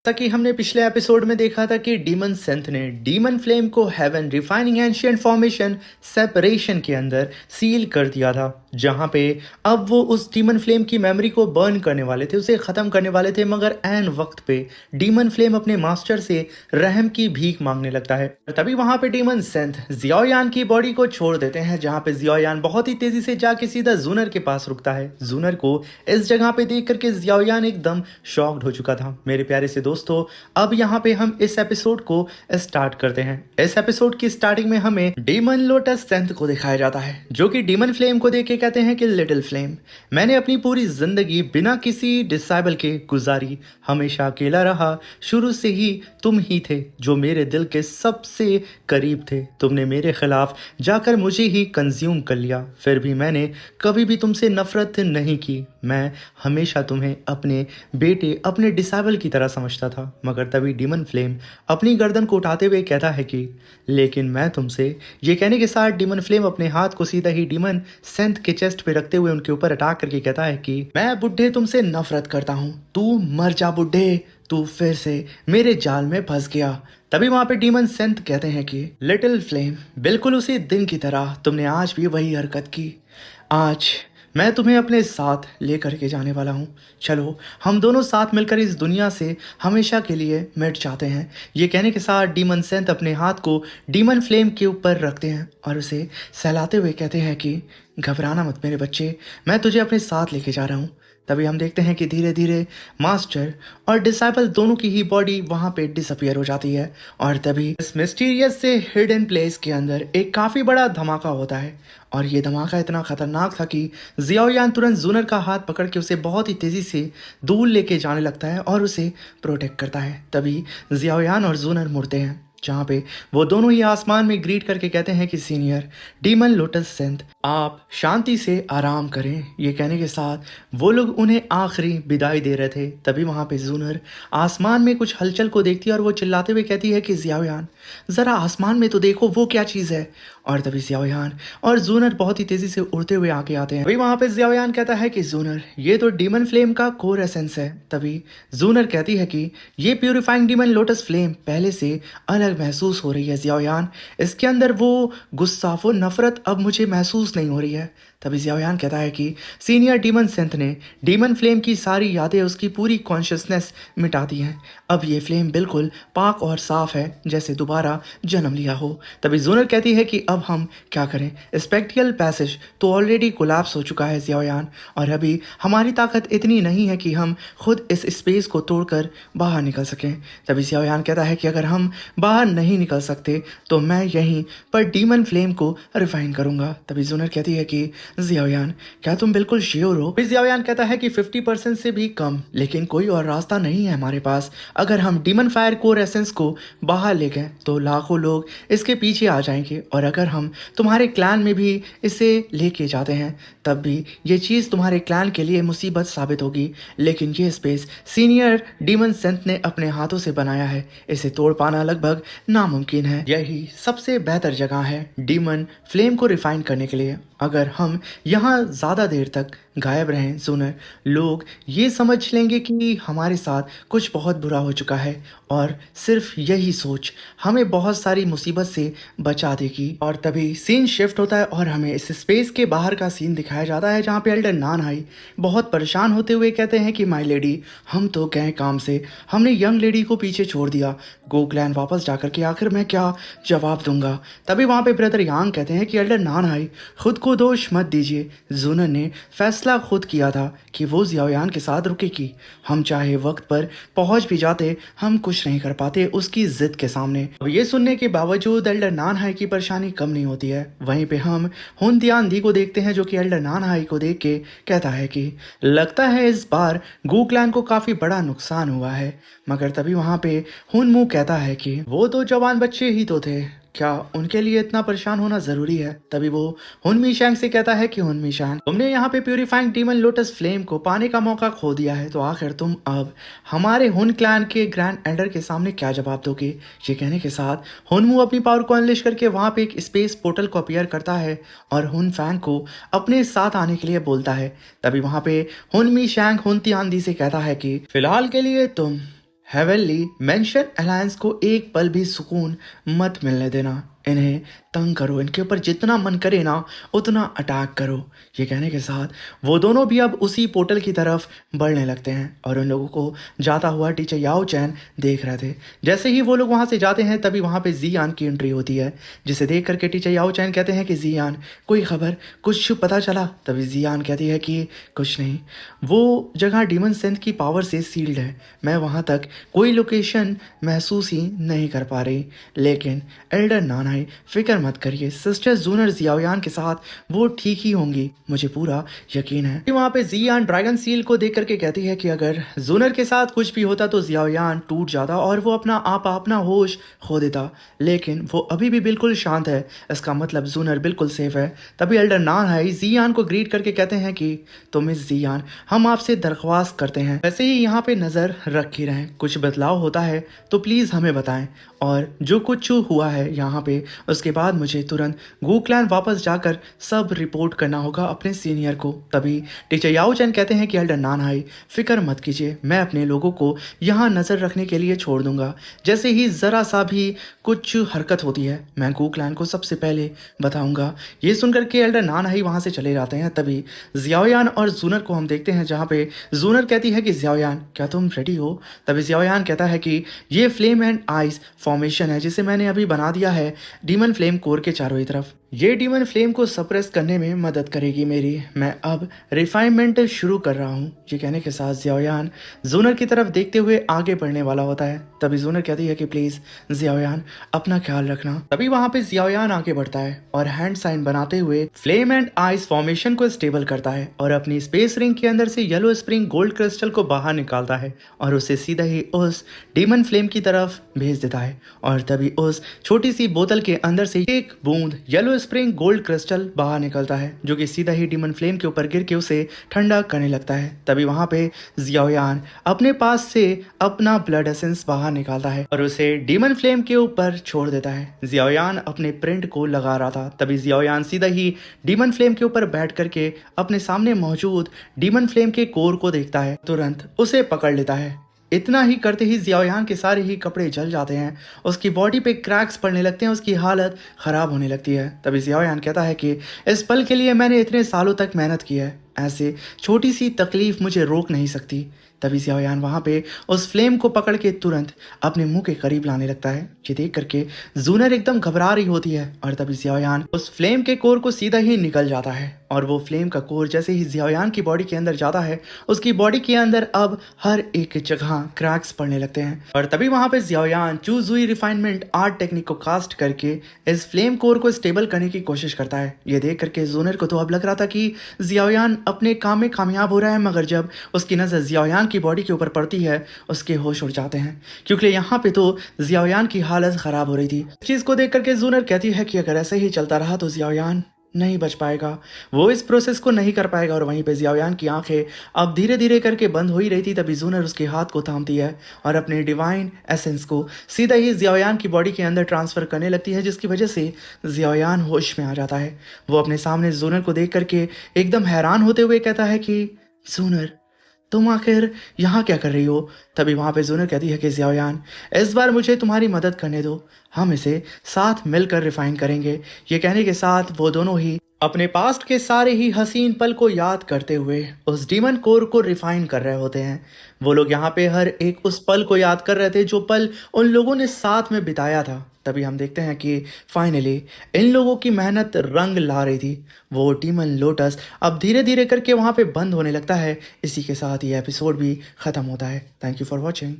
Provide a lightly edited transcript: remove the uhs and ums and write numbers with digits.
ताकि हमने पिछले एपिसोड में देखा था कि डीमन सेंथ ने डीमन फ्लेम को heaven refining ancient formation separation के अंदर सील कर दिया था, जहां पे अब वो उस डीमन फ्लेम की मेमोरी को बर्न करने वाले थे, उसे ख़त्म करने वाले थे। मगर एन वक्त पे डीमन फ्लेम अपने मास्टर से रहम की भीख मांगने लगता है। तभी वहां पे डीमन सेंथ जियाओयान की बॉडी को छोड़ देते हैं, जहां पे जियाओयान बहुत ही तेजी से जाके सीधा जूनर के पास रुकता है। जूनर को इस जगह पे देख करके जियाओयान एकदम शॉक्ड हो चुका था। मेरे प्यारे से दोस्तों, अब यहाँ पे हम इस एपिसोड को स्टार्ट करते हैं। इस एपिसोड की स्टार्टिंग में हमें डीमन लोटस सेंथ को दिखाया जाता है, जो कि डीमन फ्लेम को देख के कहते हैं कि लिटिल फ्लेम, मैंने अपनी पूरी जिंदगी बिना किसी डिसाइबल के गुजारी, हमेशा अकेला रहा। शुरू से ही तुम ही थे जो मेरे दिल के सबसे करीब थे। तुमने मेरे खिलाफ जाकर मुझे ही कंज्यूम कर लिया, फिर भी मैंने कभी भी तुमसे नफरत नहीं की। मैं हमेशा तुम्हें अपने बेटे, अपने डिसाइबल की तरह समझता था। मगर तभी डीमन फ्लेम अपनी गर्दन को उठाते हुए कहता है कि लेकिन मैं तुमसे, ये कहने के साथ डीमन फ्लेम अपने हाथ को सीधा ही डीमन सेंथ के चेस्ट पे रखते हुए उनके ऊपर अटैक करके कहता है कि मैं बुड्ढे तुमसे नफरत करता हूँ, तू मर जा बुड्ढे, तू फिर से मेरे जाल में फंस गया। तभी वहां पे डीमन सेंथ कहते हैं कि लिटिल फ्लेम, बिल्कुल उसी दिन की तरह तुमने आज भी वही हरकत की। आज मैं तुम्हें अपने साथ लेकर के जाने वाला हूँ। चलो हम दोनों साथ मिलकर इस दुनिया से हमेशा के लिए मिट जाते हैं। ये कहने के साथ डीमन सेंथ अपने हाथ को डीमन फ्लेम के ऊपर रखते हैं और उसे सहलाते हुए कहते हैं कि घबराना मत मेरे बच्चे, मैं तुझे अपने साथ लेके जा रहा हूँ। तभी हम देखते हैं कि धीरे धीरे मास्टर और डिसाइपल दोनों की ही बॉडी वहां पे डिसअपियर हो जाती है। और तभी इस मिस्टीरियस से हिडन प्लेस के अंदर एक काफी बड़ा धमाका होता है। और ये धमाका इतना खतरनाक था कि जियाओयान तुरंत जूनर का हाथ पकड़ के उसे बहुत ही तेजी से दूर लेके जाने लगता है और उसे प्रोटेक्ट करता है। तभी जियाओयान और जूनर मुड़ते हैं, जहाँ पे वो दोनों ही आसमान में ग्रीट करके कहते हैं कि सीनियर डीमन लोटस सेंथ, आप शांति से आराम करें। ये कहने के साथ वो लोग उन्हें आखिरी विदाई दे रहे थे। तभी वहाँ पे जूनर आसमान में कुछ हलचल को देखती है और वो चिल्लाते हुए कहती है कि जियाओयान ज़रा आसमान में तो देखो, वो क्या चीज़ है। और तभी जियाओयान और जूनर बहुत ही तेज़ी से उड़ते हुए आगे आते हैं। वही वहाँ पे जियाओयान कहता है कि जूनर, ये तो डीमन फ्लेम का कोर एसेंस है। तभी जूनर कहती है कि ये प्यूरिफाइंग डीमन लोटस फ्लेम पहले से अलग महसूस हो रही है जियाओयान, इसके अंदर वो गुस्सा, वो नफरत अब मुझे महसूस नहीं हो रही है। तभी जियाओयान कहता है कि सीनियर डीमन सेंथ ने डीमन फ्लेम की सारी यादें, उसकी पूरी कॉन्शियसनेस मिटा दी हैं। अब ये फ्लेम बिल्कुल पाक और साफ है, जैसे दोबारा जन्म लिया हो। तभी जूनर कहती है कि अब हम क्या करें, स्पेक्ट्रियल पैसेज तो ऑलरेडी कोलैप्स हो चुका है जियाओयान, और अभी हमारी ताकत इतनी नहीं है कि हम खुद इस स्पेस को तोड़कर बाहर निकल सकें। तभी जियाओयान कहता है कि अगर हम बाहर नहीं निकल सकते तो मैं यहीं पर डीमन फ्लेम को रिफाइन करूंगा। तभी जूनर कहती है कि जियाओयान, क्या तुम बिल्कुल श्योर हो? जियाओयान कहता है कि 50% से भी कम, लेकिन कोई और रास्ता नहीं है हमारे पास। अगर हम डीमन फायर कोर एसेंस को बाहर ले गए तो लाखों लोग इसके पीछे आ जाएंगे, और अगर हम तुम्हारे क्लैन में भी इसे लेके जाते हैं तब भी ये चीज़ तुम्हारे क्लैन के लिए मुसीबत साबित होगी। लेकिन ये स्पेस सीनियर डीमन सेंथ ने अपने हाथों से बनाया है, इसे तोड़ पाना लगभग नामुमकिन है। यही सबसे बेहतर जगह है डीमन फ्लेम को रिफाइन करने के लिए। अगर हम यहाँ ज़्यादा देर तक गायब रहें जूनर, लोग ये समझ लेंगे कि हमारे साथ कुछ बहुत बुरा हो चुका है, और सिर्फ यही सोच हमें बहुत सारी मुसीबत से बचा देगी। और तभी सीन शिफ्ट होता है और हमें इस स्पेस के बाहर का सीन दिखाया जाता है, जहाँ पे एल्डर नानहाई बहुत परेशान होते हुए कहते हैं कि माय लेडी, हम तो गए काम से, हमने यंग लेडी को पीछे छोड़ दिया। गो क्लैन वापस जाकर के आखिर मैं क्या जवाब दूंगा? तभी वहाँ पे ब्रदर यांग कहते हैं कि एल्डर नानहाई, खुद को दोष मत दीजिए। जूनर ने फैसला खुद किया था कि वो जियाओयान के साथ रुकेगी। हम चाहे वक्त पर पहुंच भी जाते, हम कुछ नहीं कर पाते उसकी जिद के सामने। अब ये सुनने के बावजूद एल्डर नानहाई की परेशानी कम नहीं होती है। वहीं पे हम हुन तियान दी को देखते हैं, जो कि एल्डर नानहाई को देख के कहता है कि लगता है इस बार गू क्लैन को काफी बड़ा नुकसान हुआ है। मगर तभी वहां पे हुन मू कहता है कि वो तो जवान बच्चे ही तो थे, क्या उनके लिए इतना परेशान होना जरूरी है? तभी वो हुनमी शैंग से कहता है कि हुनमी शैंग, तुमने यहाँ पे प्यूरिफाइंग डीमन लोटस फ्लेम को पाने का मौका खो दिया है, तो आखिर तुम अब हमारे हुन क्लैन के ग्रैंड एल्डर के सामने क्या जवाब दोगे? ये कहने के साथ हुनमू अपनी पावर को अनलिश करके वहां पे एक स्पेस पोर्टल को अपीयर करता है और हुन फैंग को अपने साथ आने के लिए बोलता है। तभी वहां पे हुनमी शैंग हुन तियान दी से कहता है कि फिलहाल के लिए तुम हेवनली मेंशन अलायंस को एक पल भी सुकून मत मिलने देना। इन्हें तंग करो, इनके ऊपर जितना मन करे ना उतना अटैक करो। ये कहने के साथ वो दोनों भी अब उसी पोर्टल की तरफ बढ़ने लगते हैं और उन लोगों को जाता हुआ टीचर याओ चैन देख रहे थे। जैसे ही वो लोग वहाँ से जाते हैं तभी वहाँ पे जियान की एंट्री होती है, जिसे देख करके टीचर याओ चैन कहते हैं कि जियान कोई खबर, कुछ पता चला? तभी जियान कहती है कि कुछ नहीं, वो जगह डीमन सेंथ की पावर से सील्ड है, मैं वहाँ तक कोई लोकेशन महसूस ही नहीं कर पा रही। लेकिन एल्डर नानाई फिक्र मत करिए, सिस्टर जूनर जियाओयान के साथ वो ठीक ही होंगी, मुझे पूरा यकीन है। वहाँ पे जियान ड्रैगन सील को देख करके कहती है कि अगर जूनर के साथ कुछ भी होता तो जियाओयान टूट जाता और वो अपना होश खो देता, लेकिन वो अभी भी बिल्कुल शांत है, इसका मतलब जूनर बिल्कुल सेफ है। तभी एल्डर नानाई जियान को ग्रीट करके कहते हैं कि तो मिस जियान, हम आपसे दरख्वास्त करते हैं वैसे ही यहाँ पे नज़र रख ही रहें, कुछ बदलाव होता है तो प्लीज़ हमें बताएं, और जो कुछ हुआ है यहाँ पे उसके बाद मुझे तुरंत गू क्लैन वापस जाकर सब रिपोर्ट करना होगा अपने सीनियर को। तभी टीचर याओ चैन कहते हैं कि एल्डर नानहाई फिक्र मत कीजिए, मैं अपने लोगों को यहाँ नज़र रखने के लिए छोड़ दूंगा, जैसे ही ज़रा सा भी कुछ हरकत होती है मैं गू क्लैन को सबसे पहले बताऊंगा। ये सुनकर के एल्डर नानहाई वहाँ से चले जाते हैं। तभी जियाओयान और जूनर को हम देखते हैं, जहाँ पे जूनर कहती है कि जियाओयान क्या तुम रेडी हो? तभी जियाओयान कहता है कि ये फ्लेम एंड आइस फॉर्मेशन है जिसे मैंने अभी बना दिया है डीमन फ्लेम कोर के चारों ही तरफ, ये डीमन फ्लेम को सप्रेस करने में मदद करेगी मेरी, मैं अब रिफाइनमेंट शुरू कर रहा हूँ। ये कहने के साथ जियाओयान जूनर की तरफ देखते हुए आगे बढ़ने वाला होता है। तभी जूनर कहती है कि प्लीज जियाओयान अपना ख्याल रखना। तभी वहां पे जियाओयान आगे बढ़ता है और हैंड साइन बनाते हुए फ्लेम एंड आइस फॉर्मेशन को स्टेबल करता है और अपनी स्पेस रिंग के अंदर से येलो स्प्रिंग गोल्ड क्रिस्टल को बाहर निकालता है और उसे सीधा ही उस डीमन फ्लेम की तरफ भेज देता है। और तभी उस छोटी सी बोतल के अंदर से एक बूंद येलो स्प्रिंग गोल्ड क्रिस्टल बाहर निकलता है, जो कि सीधा ही डीमन फ्लेम के ऊपर गिर के उसे ठंडा करने लगता है। तभी वहां पे जियाओयान अपने पास से अपना ब्लड एसेंस बाहर निकालता है और उसे डीमन फ्लेम के ऊपर छोड़ देता है। जियाओयान अपने प्रिंट को लगा रहा था, तभी जियाओयान सीधा ही डीमन फ्लेम के ऊपर बैठ करके अपने सामने मौजूद डीमन फ्लेम के कोर को देखता है, तुरंत उसे पकड़ लेता है। इतना ही करते ही जियाओयान के सारे ही कपड़े जल जाते हैं, उसकी बॉडी पे क्रैक्स पड़ने लगते हैं, उसकी हालत खराब होने लगती है। तभी जियाओयान कहता है कि इस पल के लिए मैंने इतने सालों तक मेहनत की है, ऐसे छोटी सी तकलीफ मुझे रोक नहीं सकती। तभी जियाओयान वहां पे उस फ्लेम को पकड़ के तुरंत अपने मुंह के करीब लाने लगता है। ये देख करके जूनर एकदम घबरा रही होती है और तभी जियाओयान उस फ्लेम के कोर को सीधा ही निकल जाता है और वो फ्लेम का कोर जैसे ही जियाओयान की बॉडी के अंदर जाता है, उसकी बॉडी के अंदर अब हर एक जगह क्रैक्स पड़ने लगते हैं। और तभी वहां पे जियाओयान चूज हुई रिफाइनमेंट आर्ट टेक्निक को कास्ट करके इस फ्लेम कोर को स्टेबल करने की कोशिश करता है। ये देख करके जूनर को तो अब लग रहा था कि जियाओयान अपने काम में कामयाब हो रहा है, मगर जब उसकी नजर जियाओयान की बॉडी के ऊपर पड़ती है उसके होश उड़ जाते हैं, क्योंकि यहाँ पे तो जियाओयान की हालत खराब हो रही थी। इस चीज को देख करके जूनर कहती है कि अगर ऐसे ही चलता रहा तो जियाओयान नहीं बच पाएगा, वो इस प्रोसेस को नहीं कर पाएगा। और वहीं पे जियाओयान की आंखें अब धीरे धीरे करके बंद हो ही रही थी, तभी जूनर उसके हाथ को थामती है और अपने डिवाइन एसेंस को सीधा ही जियाओयान की बॉडी के अंदर ट्रांसफर करने लगती है, जिसकी वजह से जियाओयान होश में आ जाता है। वो अपने सामने जूनर को देख करके एकदम हैरान होते हुए कहता है कि जूनर तुम आखिर यहाँ क्या कर रही हो? तभी वहां पे जूनर कहती है कि जियाओयान इस बार मुझे तुम्हारी मदद करने दो, हम इसे साथ मिलकर रिफाइन करेंगे। ये कहने के साथ वो दोनों ही अपने पास्ट के सारे ही हसीन पल को याद करते हुए उस डीमन कोर को रिफाइन कर रहे होते हैं। वो लोग यहाँ पे हर एक उस पल को याद कर रहे थे जो पल उन लोगों ने साथ में बिताया था। तभी हम देखते हैं कि फाइनली इन लोगों की मेहनत रंग ला रही थी, वो डीमन लोटस अब धीरे धीरे करके वहाँ पे बंद होने लगता है। इसी के साथ ये एपिसोड भी खत्म होता है। Thank you for watching.